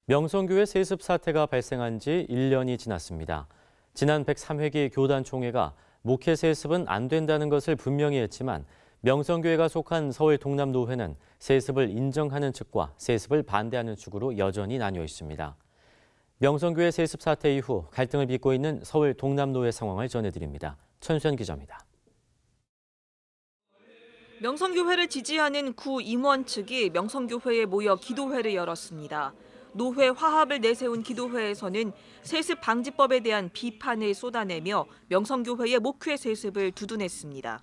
명성교회 세습 사태가 발생한 지 1년이 지났습니다. 지난 103회기 교단총회가 목회 세습은 안 된다는 것을 분명히 했지만 명성교회가 속한 서울 동남노회는 세습을 인정하는 측과 세습을 반대하는 측으로 여전히 나뉘어 있습니다. 명성교회 세습 사태 이후 갈등을 빚고 있는 서울 동남노회 상황을 전해드립니다. 천수연 기자입니다. 명성교회를 지지하는 구 임원 측이 명성교회에 모여 기도회를 열었습니다. 노회 화합을 내세운 기도회에서는 세습 방지법에 대한 비판을 쏟아내며 명성교회의 목회 세습을 두둔했습니다.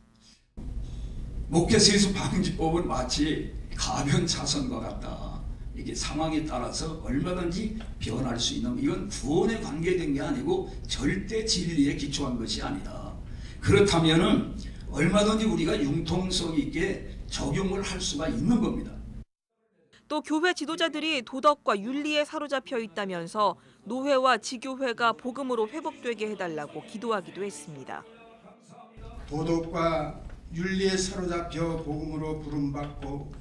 목회 세습 방지법은 마치 가변 차선과 같다. 이게 상황에 따라서 얼마든지 변할 수 있는, 이건 구원에 관계된 게 아니고 절대 진리에 기초한 것이 아니다. 그렇다면은 얼마든지 우리가 융통성 있게 적용을 할 수가 있는 겁니다. 또 교회 지도자들이 도덕과 윤리에 사로잡혀 있다면서 노회와 지교회가 복음으로 회복되게 해달라고 기도하기도 했습니다. 도덕과 윤리에 사로잡혀 복음으로 부름받고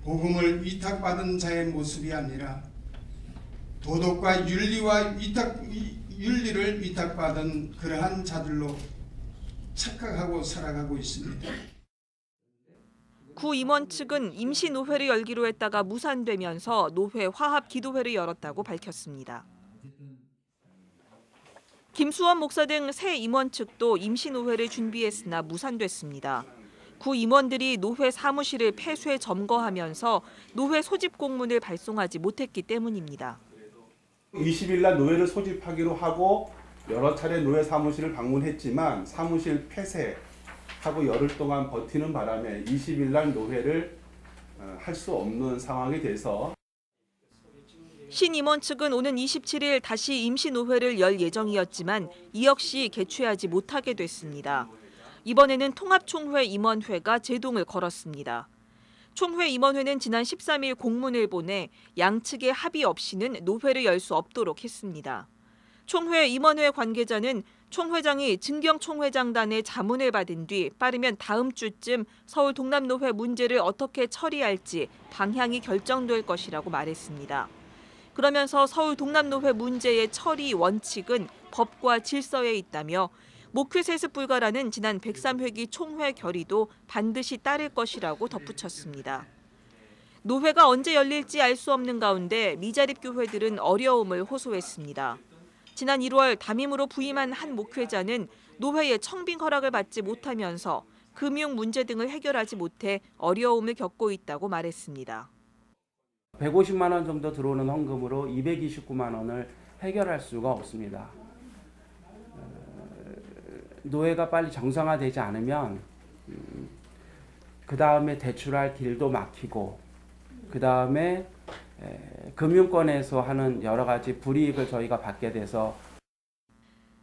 복음을 위탁받은 자의 모습이 아니라 도덕과 윤리를 위탁받은 그러한 자들로 착각하고 살아가고 있습니다. 구 임원 측은 임시 노회를 열기로 했다가 무산되면서 노회 화합 기도회를 열었다고 밝혔습니다. 김수원 목사 등 새 임원 측도 임시 노회를 준비했으나 무산됐습니다. 구 임원들이 노회 사무실을 폐쇄 점거하면서 노회 소집 공문을 발송하지 못했기 때문입니다. 20일 날 노회를 소집하기로 하고 여러 차례 노회 사무실을 방문했지만 사무실 폐쇄하고 열흘 동안 버티는 바람에 20일 날 노회를 할 수 없는 상황이 돼서 신 임원 측은 오는 27일 다시 임시 노회를 열 예정이었지만 이 역시 개최하지 못하게 됐습니다. 이번에는 통합총회 임원회가 제동을 걸었습니다. 총회 임원회는 지난 13일 공문을 보내 양측의 합의 없이는 노회를 열 수 없도록 했습니다. 총회 임원회 관계자는 총회장이 증경총회장단의 자문을 받은 뒤 빠르면 다음 주쯤 서울 동남노회 문제를 어떻게 처리할지 방향이 결정될 것이라고 말했습니다. 그러면서 서울 동남노회 문제의 처리 원칙은 법과 질서에 있다며 목회 세습 불가라는 지난 103회기 총회 결의도 반드시 따를 것이라고 덧붙였습니다. 노회가 언제 열릴지 알 수 없는 가운데 미자립 교회들은 어려움을 호소했습니다. 지난 1월 담임으로 부임한 한 목회자는 노회의 청빙 허락을 받지 못하면서 금융 문제 등을 해결하지 못해 어려움을 겪고 있다고 말했습니다. 150만 원 정도 들어오는 헌금으로 229만 원을 해결할 수가 없습니다. 노회가 빨리 정상화되지 않으면 그 다음에 대출할 길도 막히고 그 다음에 금융권에서 하는 여러 가지 불이익을 저희가 받게 돼서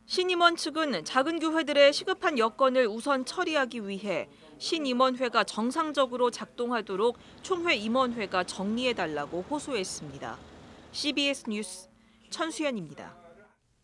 신임원 측은 작은 교회들의 시급한 여건을 우선 처리하기 위해 신임원회가 정상적으로 작동하도록 총회 임원회가 정리해달라고 호소했습니다. CBS 뉴스 천수연입니다.